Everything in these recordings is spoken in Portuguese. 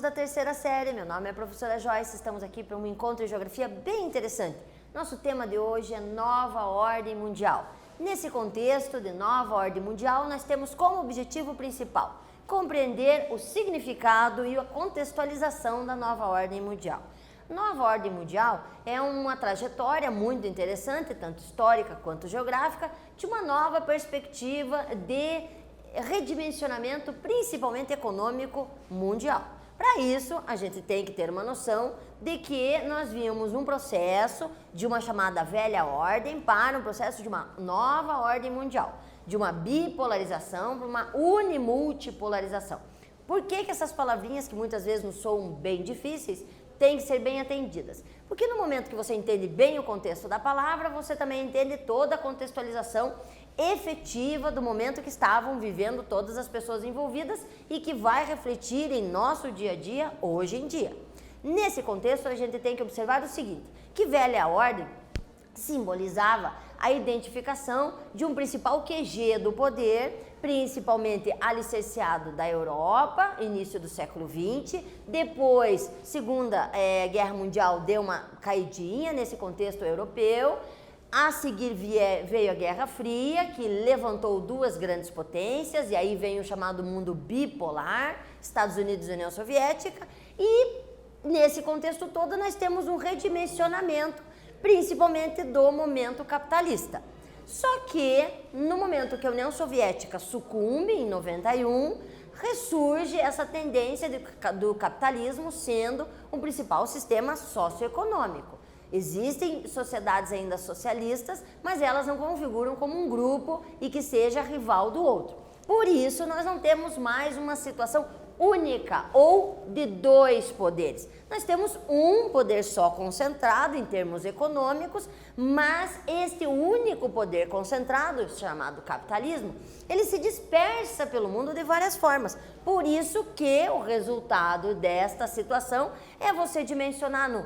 da terceira série. Meu nome é a professora Joyce, estamos aqui para um encontro de geografia bem interessante. Nosso tema de hoje é Nova Ordem Mundial. Nesse contexto de Nova Ordem Mundial, nós temos como objetivo principal compreender o significado e a contextualização da Nova Ordem Mundial. Nova Ordem Mundial é uma trajetória muito interessante, tanto histórica quanto geográfica, de uma nova perspectiva de redimensionamento, principalmente econômico, mundial. Para isso, a gente tem que ter uma noção de que nós vimos um processo de uma chamada velha ordem para um processo de uma nova ordem mundial, de uma bipolarização para uma unimultipolarização. Por que essas palavrinhas que muitas vezes nos soam bem difíceis têm que ser bem atendidas? Porque no momento que você entende bem o contexto da palavra, você também entende toda a contextualização efetiva do momento que estavam vivendo todas as pessoas envolvidas e que vai refletir em nosso dia a dia, hoje em dia. Nesse contexto, a gente tem que observar o seguinte, que velha ordem simbolizava a identificação de um principal QG do poder, principalmente alicerciado da Europa, início do século XX. Depois, Segunda Guerra Mundial deu uma caidinha nesse contexto europeu. A seguir veio a Guerra Fria, que levantou duas grandes potências, e aí vem o chamado mundo bipolar, Estados Unidos e União Soviética, e nesse contexto todo nós temos um redimensionamento, principalmente do momento capitalista. Só que no momento que a União Soviética sucumbe, em 91, ressurge essa tendência do capitalismo sendo um principal sistema socioeconômico. Existem sociedades ainda socialistas, mas elas não configuram como um grupo e que seja rival do outro. Por isso, nós não temos mais uma situação única ou de dois poderes. Nós temos um poder só concentrado em termos econômicos, mas este único poder concentrado, chamado capitalismo, ele se dispersa pelo mundo de várias formas. Por isso que o resultado desta situação é você dimensionar no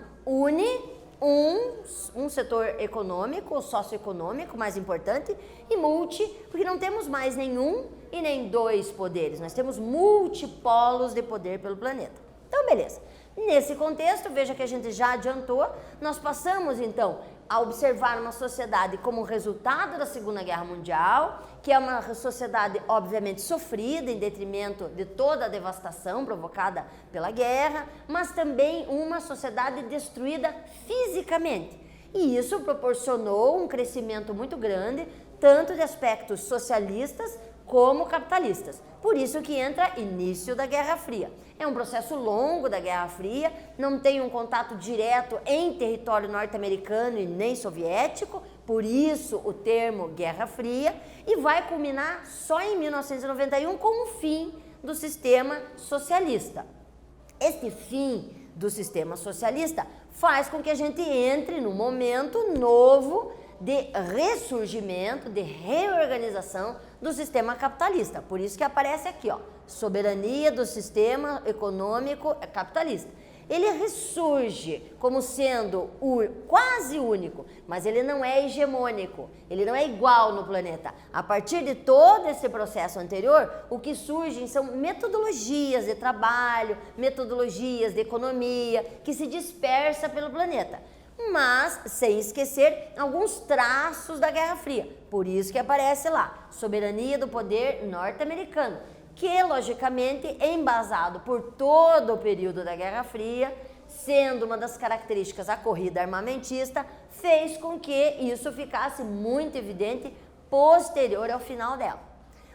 um setor econômico, socioeconômico, mais importante, e multi, porque não temos mais nenhum e nem dois poderes, nós temos multipolos de poder pelo planeta. Então, beleza. Nesse contexto, veja que a gente já adiantou, nós passamos então a observar uma sociedade como resultado da Segunda Guerra Mundial, que é uma sociedade obviamente sofrida em detrimento de toda a devastação provocada pela guerra, mas também uma sociedade destruída fisicamente. E isso proporcionou um crescimento muito grande, tanto de aspectos socialistas como capitalistas. Por isso que entra início da Guerra Fria. É um processo longo da Guerra Fria, não tem um contato direto em território norte-americano e nem soviético, por isso o termo Guerra Fria, e vai culminar só em 1991 com o fim do sistema socialista. Este fim do sistema socialista faz com que a gente entre num momento novo de ressurgimento, de reorganização do sistema capitalista. Por isso que aparece aqui, ó, soberania do sistema econômico capitalista. Ele ressurge como sendo quase único, mas ele não é hegemônico, ele não é igual no planeta. A partir de todo esse processo anterior, o que surgem são metodologias de trabalho, metodologias de economia, que se dispersa pelo planeta. Mas sem esquecer alguns traços da Guerra Fria. Por isso que aparece lá, soberania do poder norte-americano, que logicamente é embasado por todo o período da Guerra Fria, sendo uma das características a corrida armamentista, fez com que isso ficasse muito evidente posterior ao final dela.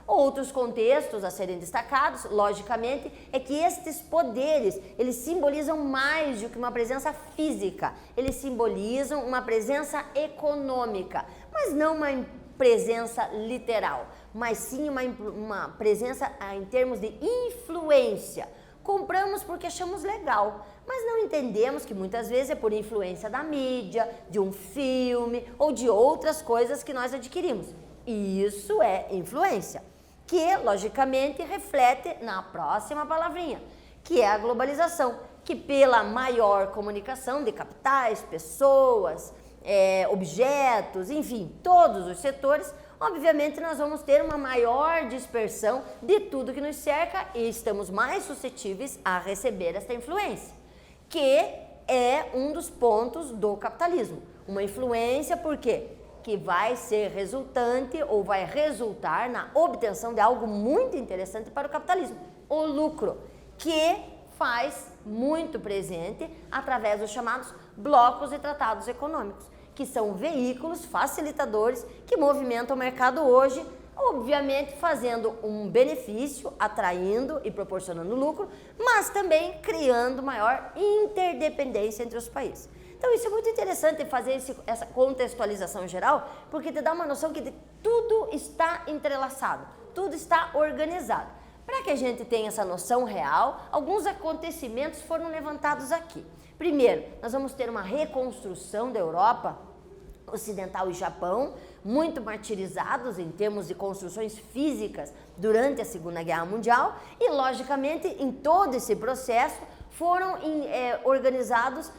Outros contextos a serem destacados, logicamente, é que estes poderes, eles simbolizam mais do que uma presença física, eles simbolizam uma presença econômica, mas não uma presença literal, mas sim uma presença em termos de influência. Compramos porque achamos legal, mas não entendemos que muitas vezes é por influência da mídia, de um filme ou de outras coisas que nós adquirimos. E isso é influência, que logicamente reflete na próxima palavrinha, que é a globalização, que pela maior comunicação de capitais, pessoas, objetos, enfim, todos os setores, obviamente nós vamos ter uma maior dispersão de tudo que nos cerca e estamos mais suscetíveis a receber esta influência, que é um dos pontos do capitalismo. Uma influência, por quê? Que vai ser resultante ou vai resultar na obtenção de algo muito interessante para o capitalismo, o lucro, que faz muito presente através dos chamados blocos e tratados econômicos, que são veículos facilitadores que movimentam o mercado hoje, obviamente fazendo um benefício, atraindo e proporcionando lucro, mas também criando maior interdependência entre os países. Então isso é muito interessante fazer essa contextualização geral, porque te dá uma noção que tudo está entrelaçado, tudo está organizado. Para que a gente tenha essa noção real, alguns acontecimentos foram levantados aqui. Primeiro, nós vamos ter uma reconstrução da Europa Ocidental e Japão, muito martirizados em termos de construções físicas durante a Segunda Guerra Mundial e, logicamente, em todo esse processo foram organizados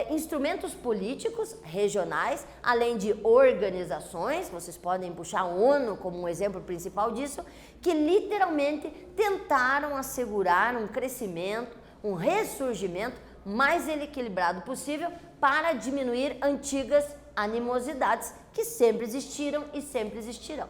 instrumentos políticos regionais, além de organizações, vocês podem puxar a ONU como um exemplo principal disso, que literalmente tentaram assegurar um crescimento, um ressurgimento mais equilibrado possível para diminuir antigas animosidades que sempre existiram e sempre existirão.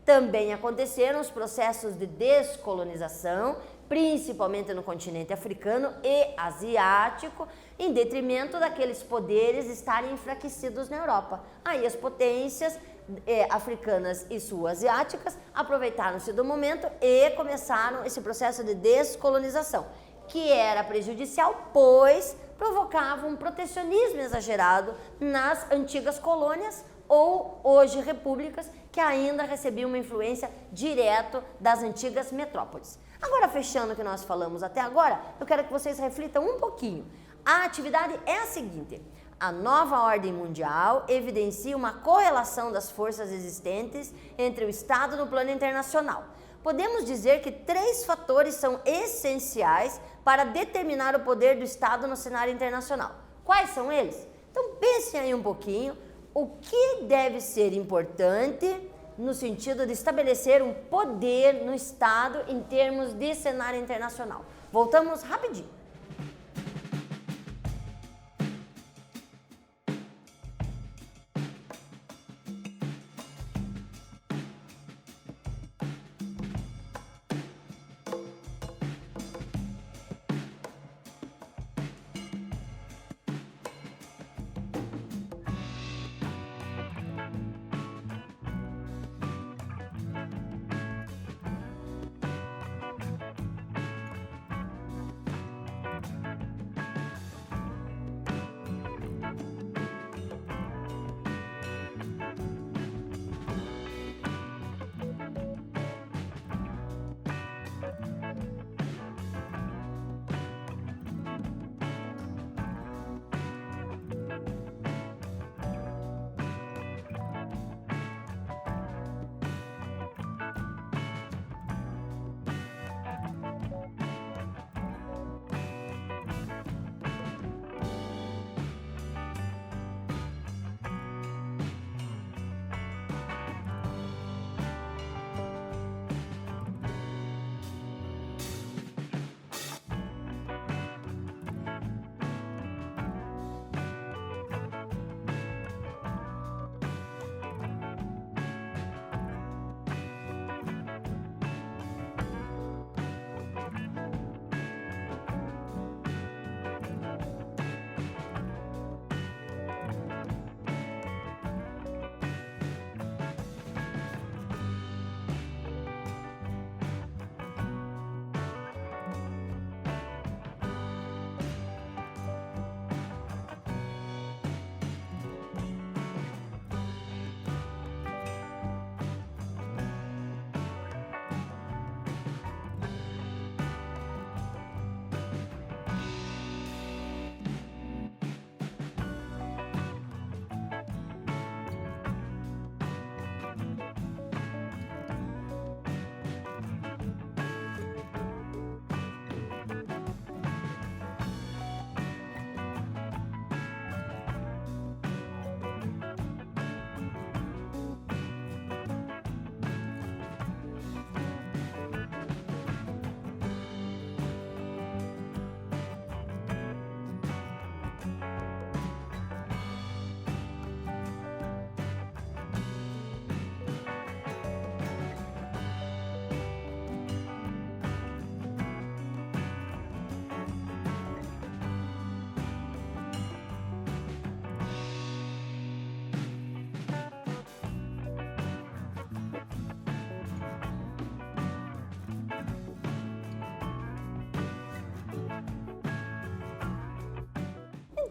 Também aconteceram os processos de descolonização, principalmente no continente africano e asiático, em detrimento daqueles poderes estarem enfraquecidos na Europa. Aí as potências africanas e sul-asiáticas aproveitaram-se do momento e começaram esse processo de descolonização, que era prejudicial, pois provocava um protecionismo exagerado nas antigas colônias ou hoje repúblicas que ainda recebiam uma influência direto das antigas metrópoles. Agora, fechando o que nós falamos até agora, eu quero que vocês reflitam um pouquinho. A atividade é a seguinte: a nova ordem mundial evidencia uma correlação das forças existentes entre o Estado no plano internacional. Podemos dizer que 3 fatores são essenciais para determinar o poder do Estado no cenário internacional. Quais são eles? Então pensem aí um pouquinho o que deve ser importante no sentido de estabelecer um poder no Estado em termos de cenário internacional. Voltamos rapidinho.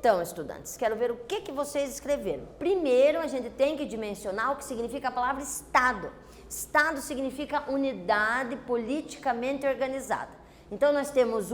Então, estudantes, quero ver o que vocês escreveram. Primeiro, a gente tem que dimensionar o que significa a palavra Estado. Estado significa unidade politicamente organizada. Então, nós temos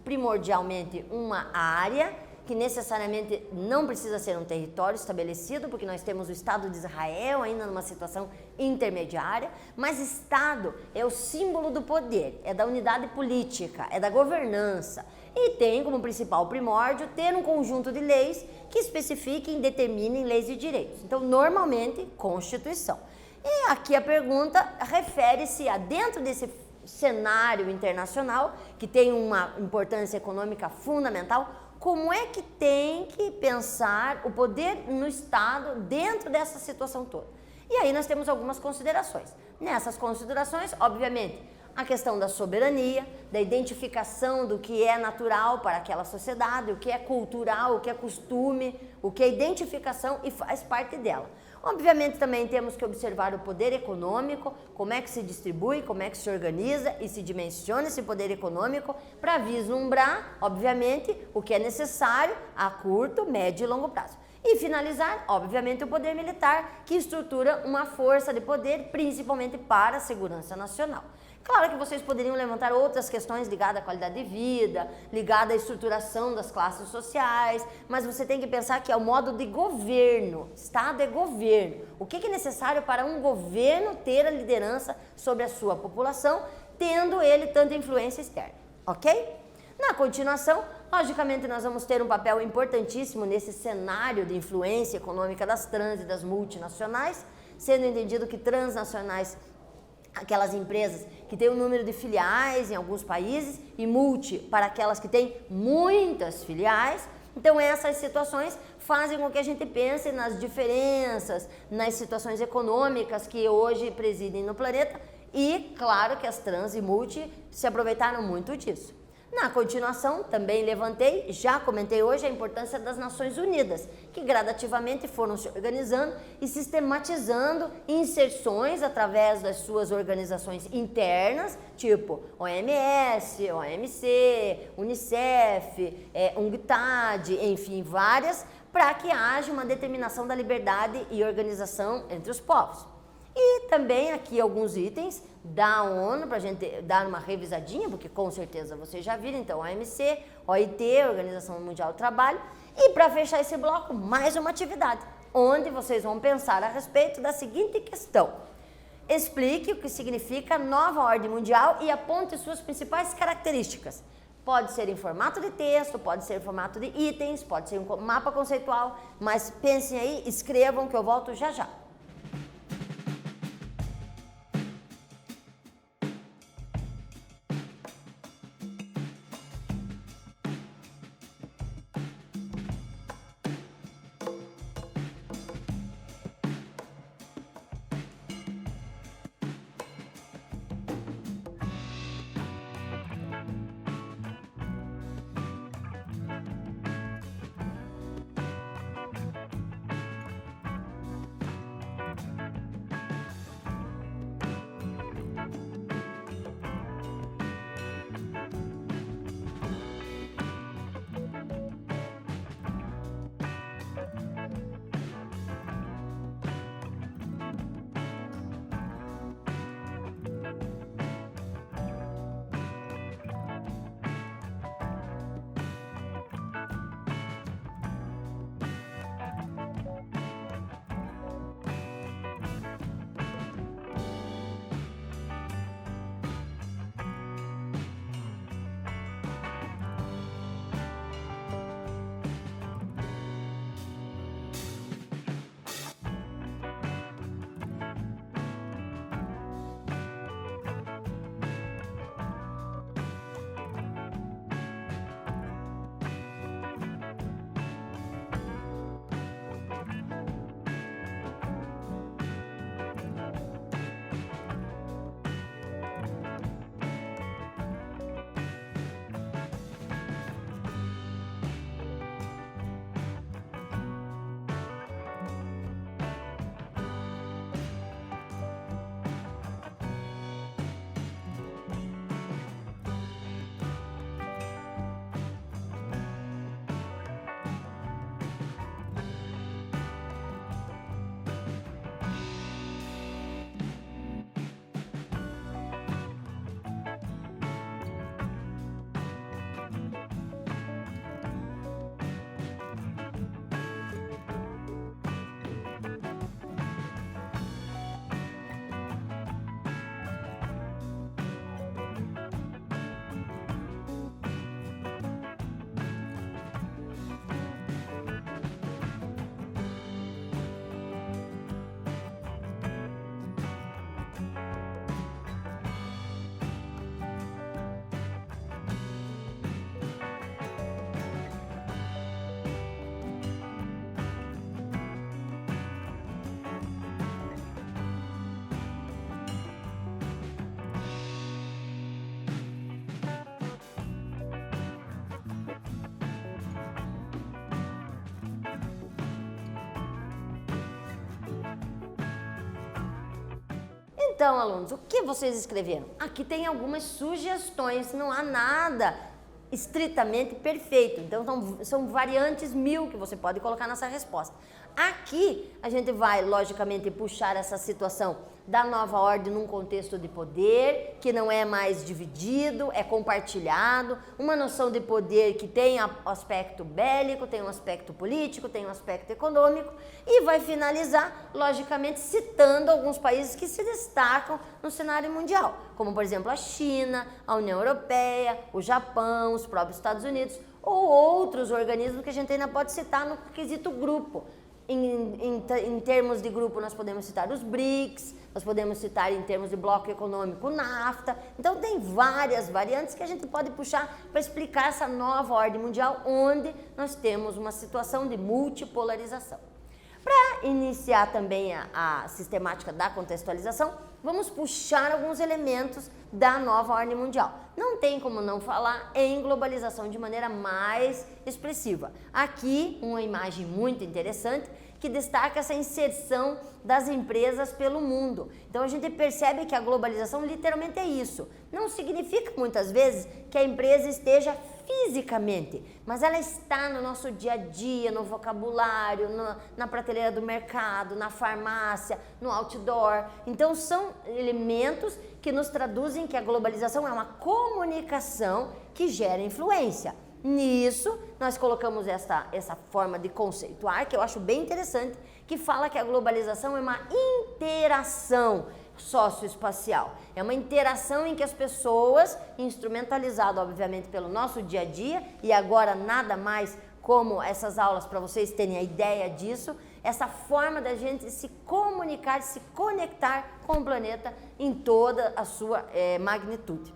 primordialmente uma área, que necessariamente não precisa ser um território estabelecido, porque nós temos o Estado de Israel ainda numa situação intermediária, mas Estado é o símbolo do poder, é da unidade política, é da governança, e tem como principal primórdio ter um conjunto de leis que especifiquem e determinem leis e direitos. Então, normalmente, Constituição. E aqui a pergunta refere-se a, dentro desse cenário internacional, que tem uma importância econômica fundamental, como é que tem que pensar o poder no Estado dentro dessa situação toda? E aí nós temos algumas considerações. Nessas considerações, obviamente, a questão da soberania, da identificação do que é natural para aquela sociedade, o que é cultural, o que é costume, o que é identificação e faz parte dela. Obviamente também temos que observar o poder econômico, como é que se distribui, como é que se organiza e se dimensiona esse poder econômico para vislumbrar, obviamente, o que é necessário a curto, médio e longo prazo. E finalizar, obviamente, o poder militar, que estrutura uma força de poder, principalmente para a segurança nacional. Claro que vocês poderiam levantar outras questões ligadas à qualidade de vida, ligadas à estruturação das classes sociais, mas você tem que pensar que é o modo de governo. Estado é governo. O que é necessário para um governo ter a liderança sobre a sua população, tendo ele tanta influência externa, ok? Na continuação, logicamente, nós vamos ter um papel importantíssimo nesse cenário de influência econômica das trans e das multinacionais, sendo entendido que transnacionais, aquelas empresas que têm um número de filiais em alguns países, e multi para aquelas que têm muitas filiais. Então, essas situações fazem com que a gente pense nas diferenças, nas situações econômicas que hoje presidem no planeta, e claro que as trans e multi se aproveitaram muito disso. Na continuação, também levantei, já comentei hoje, a importância das Nações Unidas, que gradativamente foram se organizando e sistematizando inserções através das suas organizações internas, tipo OMS, OMC, Unicef, UNCTAD, enfim, várias, para que haja uma determinação da liberdade e organização entre os povos. E também aqui alguns itens da ONU, para a gente dar uma revisadinha, porque com certeza vocês já viram, então OMC, OIT, Organização Mundial do Trabalho, e para fechar esse bloco, mais uma atividade, onde vocês vão pensar a respeito da seguinte questão. Explique o que significa nova ordem mundial e aponte suas principais características. Pode ser em formato de texto, pode ser em formato de itens, pode ser um mapa conceitual, mas pensem aí, escrevam que eu volto já já. Então, alunos, o que vocês escreveram? Aqui tem algumas sugestões, não há nada estritamente perfeito. Então, são variantes 1000 que você pode colocar nessa resposta. Aqui, a gente vai, logicamente, puxar essa situação da nova ordem num contexto de poder, que não é mais dividido, é compartilhado, uma noção de poder que tem aspecto bélico, tem um aspecto político, tem um aspecto econômico, e vai finalizar, logicamente, citando alguns países que se destacam no cenário mundial, como, por exemplo, a China, a União Europeia, o Japão, os próprios Estados Unidos, ou outros organismos que a gente ainda pode citar no quesito grupo. Em termos de grupo, nós podemos citar os BRICS, nós podemos citar em termos de bloco econômico o NAFTA. Então, tem várias variantes que a gente pode puxar para explicar essa nova ordem mundial, onde nós temos uma situação de multipolarização. Para iniciar também a sistemática da contextualização, vamos puxar alguns elementos da nova ordem mundial. Não tem como não falar em globalização de maneira mais expressiva. Aqui, uma imagem muito interessante que destaca essa inserção das empresas pelo mundo. Então, a gente percebe que a globalização literalmente é isso. Não significa, muitas vezes, que a empresa esteja fisicamente, mas ela está no nosso dia a dia, no vocabulário, na prateleira do mercado, na farmácia, no outdoor. Então, são elementos que nos traduzem que a globalização é uma comunicação que gera influência. Nisso, nós colocamos essa forma de conceituar, que eu acho bem interessante, que fala que a globalização é uma interação socioespacial. É uma interação em que as pessoas, instrumentalizado obviamente pelo nosso dia a dia, e agora nada mais como essas aulas para vocês terem a ideia disso, essa forma da gente se comunicar, se conectar com o planeta em toda a sua magnitude.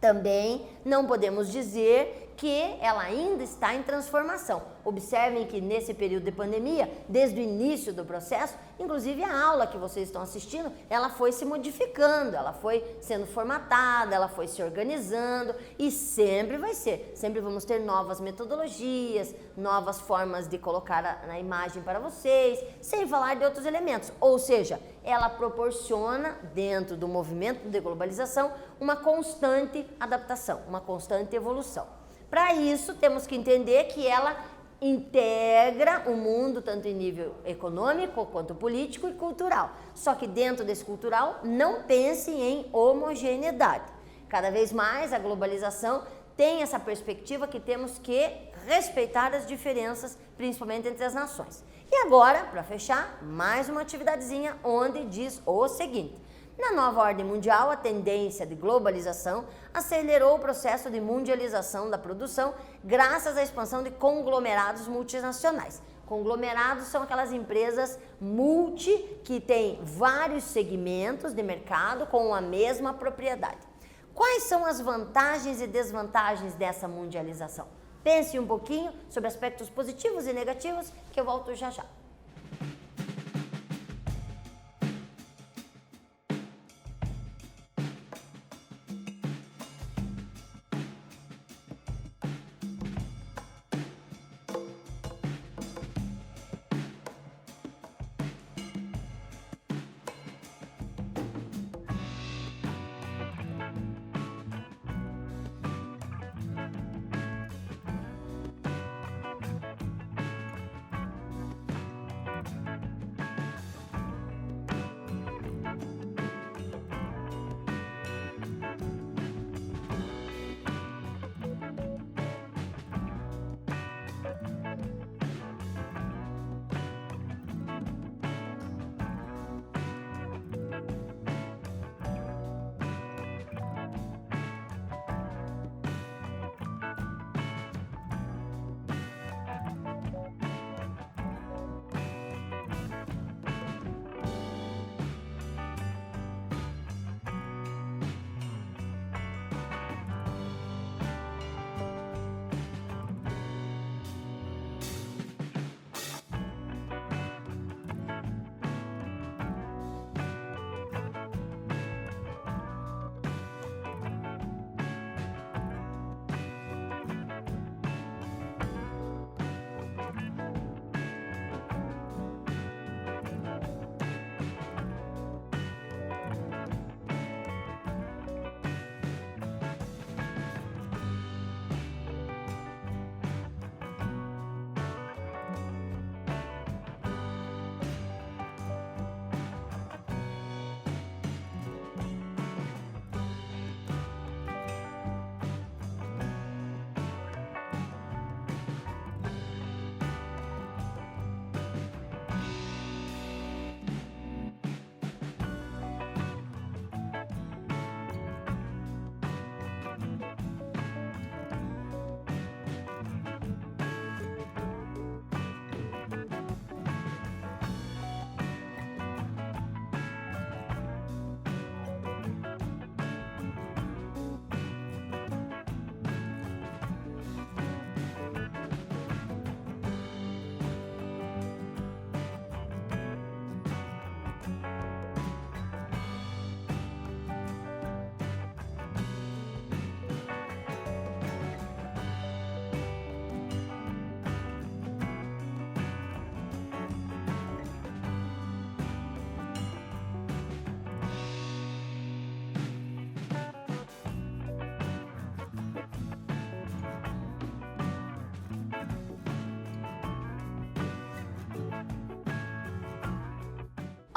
Também não podemos dizer que ela ainda está em transformação. Observem que nesse período de pandemia, desde o início do processo, inclusive a aula que vocês estão assistindo, ela foi se modificando, ela foi sendo formatada, ela foi se organizando e sempre vai ser. Sempre vamos ter novas metodologias, novas formas de colocar na imagem para vocês, sem falar de outros elementos. Ou seja, ela proporciona, dentro do movimento de globalização, uma constante adaptação, uma constante evolução. Para isso, temos que entender que ela integra o mundo tanto em nível econômico quanto político e cultural. Só que dentro desse cultural, não pense em homogeneidade. Cada vez mais a globalização tem essa perspectiva que temos que respeitar as diferenças, principalmente entre as nações. E agora, para fechar, mais uma atividadezinha onde diz o seguinte: na nova ordem mundial, a tendência de globalização acelerou o processo de mundialização da produção graças à expansão de conglomerados multinacionais. Conglomerados são aquelas empresas multi que têm vários segmentos de mercado com a mesma propriedade. Quais são as vantagens e desvantagens dessa mundialização? Pense um pouquinho sobre aspectos positivos e negativos que eu volto já já.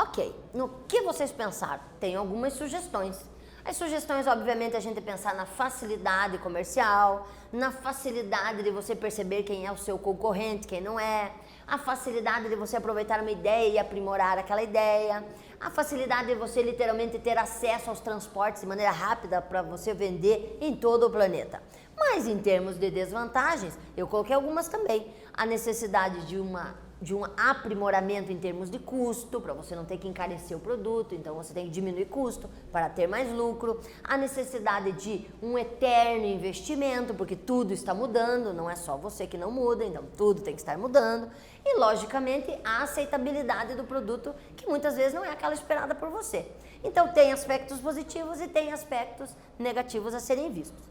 Ok, no que vocês pensaram? Tem algumas sugestões. As sugestões, obviamente, a gente pensar na facilidade comercial, na facilidade de você perceber quem é o seu concorrente, quem não é, a facilidade de você aproveitar uma ideia e aprimorar aquela ideia, a facilidade de você literalmente ter acesso aos transportes de maneira rápida para você vender em todo o planeta. Mas em termos de desvantagens, eu coloquei algumas também. A necessidade de um aprimoramento em termos de custo, para você não ter que encarecer o produto, então você tem que diminuir custo para ter mais lucro. A necessidade de um eterno investimento, porque tudo está mudando, não é só você que não muda, então tudo tem que estar mudando. E, logicamente, a aceitabilidade do produto, que muitas vezes não é aquela esperada por você. Então, tem aspectos positivos e tem aspectos negativos a serem vistos.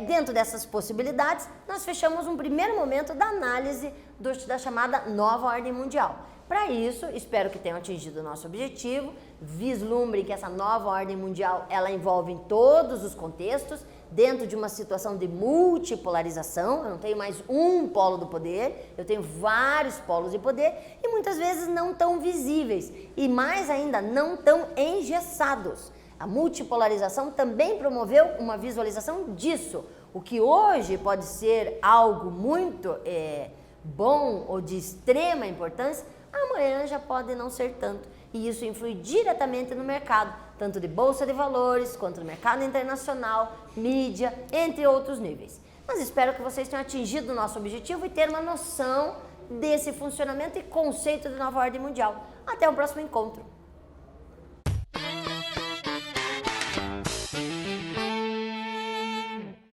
Dentro dessas possibilidades, nós fechamos um primeiro momento da análise da chamada nova ordem mundial. Para isso, espero que tenham atingido o nosso objetivo, vislumbrem que essa nova ordem mundial, ela envolve em todos os contextos, dentro de uma situação de multipolarização. Eu não tenho mais um polo do poder, eu tenho vários polos de poder e muitas vezes não tão visíveis e mais ainda não tão engessados. A multipolarização também promoveu uma visualização disso. O que hoje pode ser algo muito bom ou de extrema importância, amanhã já pode não ser tanto. E isso influi diretamente no mercado, tanto de bolsa de valores, quanto no mercado internacional, mídia, entre outros níveis. Mas espero que vocês tenham atingido o nosso objetivo e ter uma noção desse funcionamento e conceito de nova ordem mundial. Até o próximo encontro.